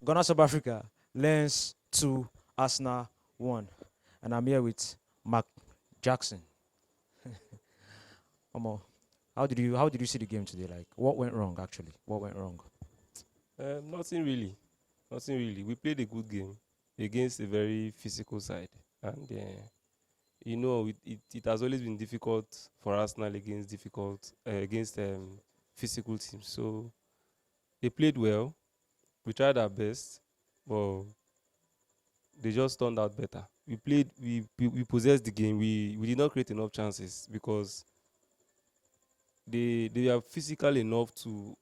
Ghana, South Africa, Lens 2, Arsenal 1. And I'm here with Markjackson. Omo, how did you see the game today? Like, what went wrong actually? What went wrong? Nothing really. Nothing really. We played a good game against a very physical side. And, it has always been difficult for Arsenal against physical teams. So they played well. We tried our best, but they just turned out better. We possessed the game. We did not create enough chances because they are physical enough to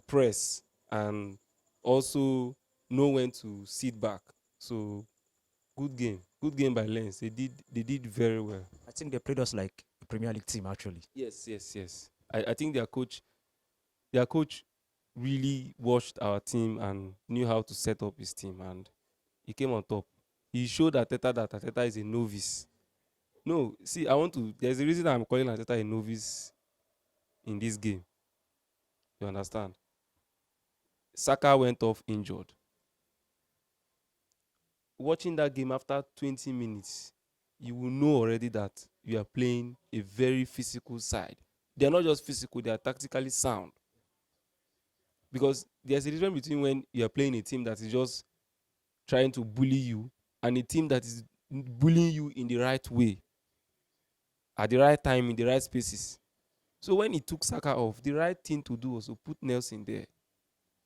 press and also know when to sit back. So good game by Lens. They did very well. I think they played us like a Premier League team actually. Yes, yes, yes. I think their coach really watched our team and knew how to set up his team, and he came on top. He showed Arteta that Arteta is a novice. No, see, there's a reason I'm calling Arteta a novice in this game. You understand? Saka went off injured. Watching that game after 20 minutes, you will know already that you are playing a very physical side. They are not just physical, they are tactically sound. Because there's a difference between when you are playing a team that is just trying to bully you and a team that is bullying you in the right way, at the right time, in the right spaces. So when he took Saka off, the right thing to do was to put Nelson there.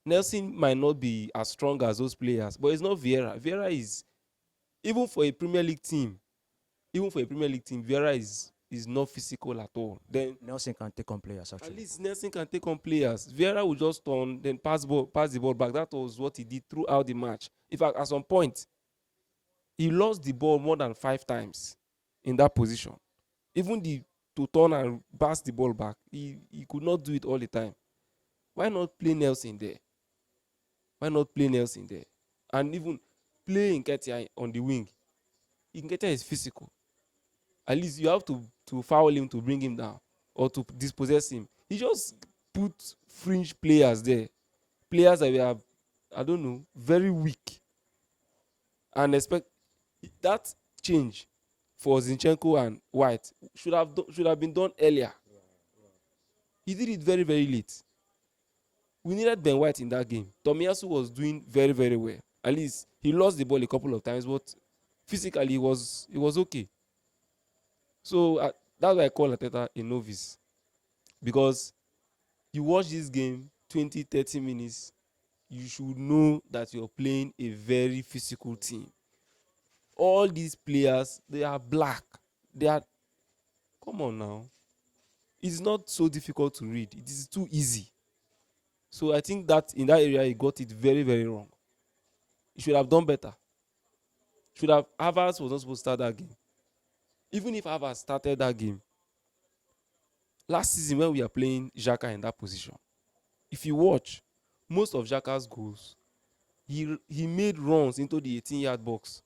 Nelson might not be as strong as those players, but it's not Vieira. Vieira is, even for a Premier League team, Vieira is not physical at all. Then Nelson can take on players at actually. least Nelson can take on players. Vieira will just turn, then pass the ball back. That was what he did throughout the match. In fact, at some point, he lost the ball more than 5 times in that position. Even to turn and pass the ball back, he could not do it all the time. Why not play Nelson there? Why not play Nelson there? And even play Nketiah on the wing. Nketiah is physical. At least you have to foul him to bring him down or to dispossess him. He just put fringe players there. Players that were, I don't know, very weak. And expect that change for Zinchenko and White should have been done earlier. He did it very, very late. We needed Ben White in that game. Tomiyasu was doing very, very well. At least he lost the ball a couple of times, but physically he was okay. So that's why I call Arteta a novice, because you watch this game 20-30 minutes, you should know that you're playing a very physical team. All these players, they are black. They are, come on now. It's not so difficult to read. It is too easy. So I think that in that area he got it very, very wrong. He should have done better. Havertz was not supposed to start that game. Even if Havertz started that game, last season when we are playing Xhaka in that position, if you watch most of Xhaka's goals, he made runs into the 18-yard box.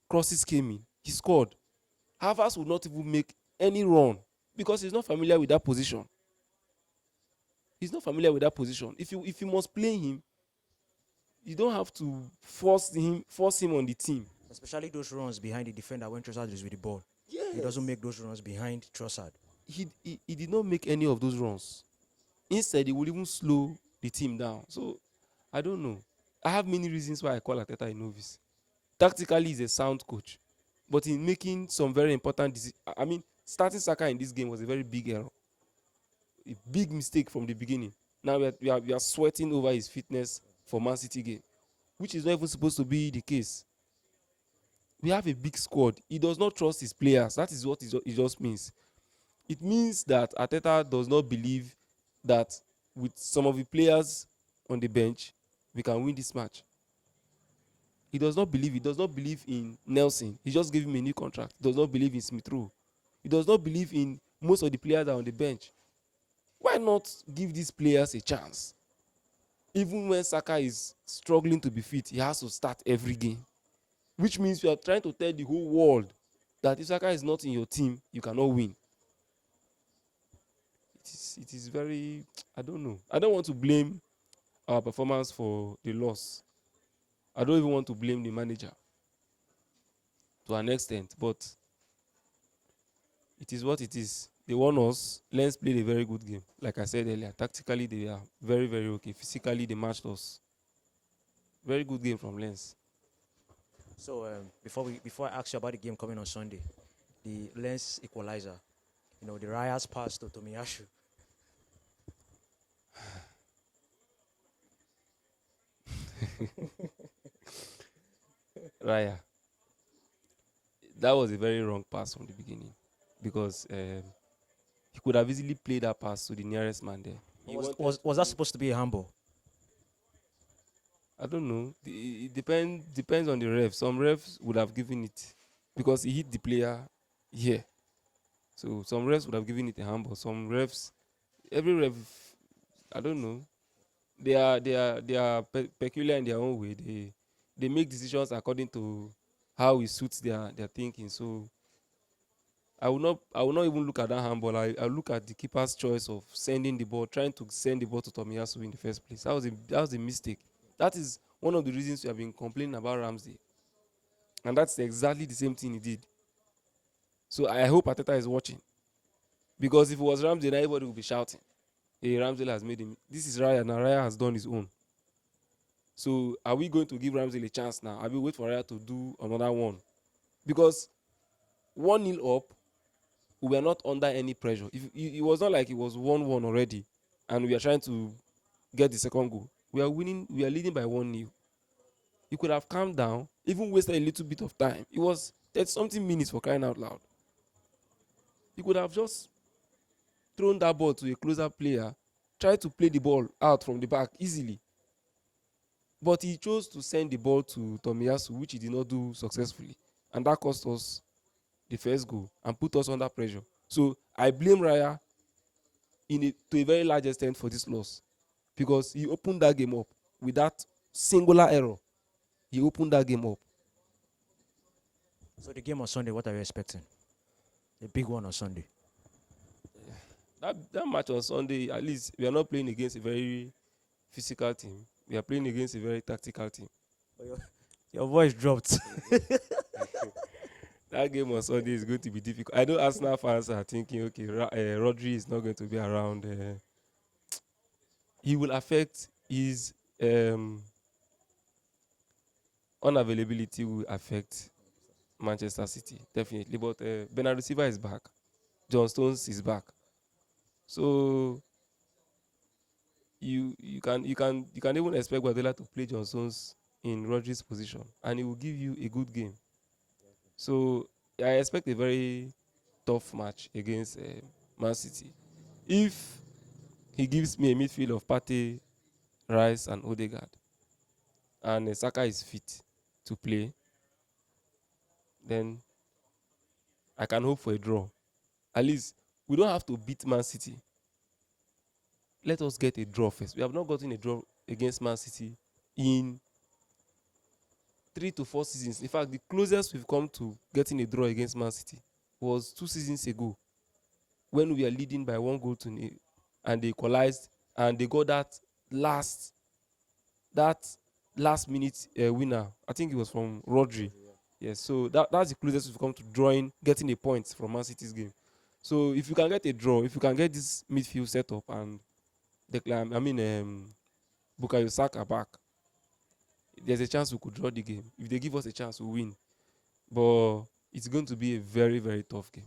Crosses came in, he scored. Havertz would not even make any run because he's not familiar with that position. If you must play him, you don't have to force him on the team. Especially those runs behind the defender when Trossard is with the ball. Yes. He doesn't make those runs behind Trossard. He did not make any of those runs. Instead, he would even slow the team down. So I don't know. I have many reasons why I call Arteta a novice. Tactically, he's a sound coach, but in making some very important decisions. I mean, starting Saka in this game was a very big error, a big mistake from the beginning. Now we are sweating over his fitness for Man City game, which is not even supposed to be the case. We have a big squad. He does not trust his players. That is what it just means. It means that Arteta does not believe that with some of the players on the bench, we can win this match. He does not believe in Nelson. He just gave him a new contract. He does not believe in Smith Rowe. He does not believe in most of the players that are on the bench. Why not give these players a chance? Even when Saka is struggling to be fit, he has to start every game. Which means you are trying to tell the whole world that if Saka is not in your team, you cannot win. It is very, I don't know. I don't want to blame our performance for the loss. I don't even want to blame the manager to an extent, but it is what it is. They won us. Lens played a very good game. Like I said earlier, tactically they are very, very okay. Physically they matched us. Very good game from Lens. So before I ask you about the game coming on Sunday, the Lens equalizer, the Raya's pass to Tomiyasu. Raya. That was a very wrong pass from the beginning because he could have easily played that pass to the nearest man there. Was that supposed to be a handball? I don't know. It depends on the ref. Some refs would have given it because he hit the player here. So some refs would have given it a handball. Some refs, every ref, I don't know. They are peculiar in their own way. They make decisions according to how it suits their thinking. So I will not even look at that handball. I look at the keeper's choice of sending the ball, trying to send the ball to Tomiyasu in the first place. That was a mistake. That is one of the reasons we have been complaining about Ramsey. And that's exactly the same thing he did. So I hope Arteta is watching. Because if it was Ramsey, then everybody would be shouting. Hey, Ramsey has made him. This is Raya. Now Raya has done his own. So are we going to give Ramsey a chance now? Are we wait for Raya to do another one? Because 1-0 up, we were not under any pressure. It was not like it was 1-1 already, and we are trying to get the second goal. We are winning. We are leading by 1-0. You could have calmed down, even wasted a little bit of time. It was 30-something minutes, for crying out loud. You could have just thrown that ball to a closer player, tried to play the ball out from the back easily. But he chose to send the ball to Tomiyasu, which he did not do successfully. And that cost us the first goal and put us under pressure. So I blame Raya to a very large extent for this loss, because he opened that game up with that singular error. He opened that game up. So the game on Sunday, what are you expecting? A big one on Sunday. That match on Sunday, at least we are not playing against a very physical team. We are playing against a very tactical team. Your voice dropped. That game on Sunday is going to be difficult. I know Arsenal fans are thinking, okay, Rodri is not going to be around. He will affect his unavailability will affect Manchester City, definitely. But Bernardo Silva is back. John Stones is back. So you can even expect Guardiola to play John Stones in Rodri's position, and he will give you a good game. So I expect a very tough match against Man City. If he gives me a midfield of Partey, Rice, and Odegaard, and Saka is fit to play, then I can hope for a draw. At least we don't have to beat Man City. Let us get a draw first. We have not gotten a draw against Man City in 3 to 4 seasons. In fact, the closest we've come to getting a draw against Man City was 2 seasons ago, when we are leading by 1 goal to nil, and they equalized, and they got that last minute winner. I think it was from Rodri. Yes, so that's the closest we've come to drawing, getting a point from Man City's game. So if you can get a draw, if you can get this midfield set up and Bukayo Saka back, there's a chance we could draw the game. If they give us a chance, we win. But it's going to be a very, very tough game.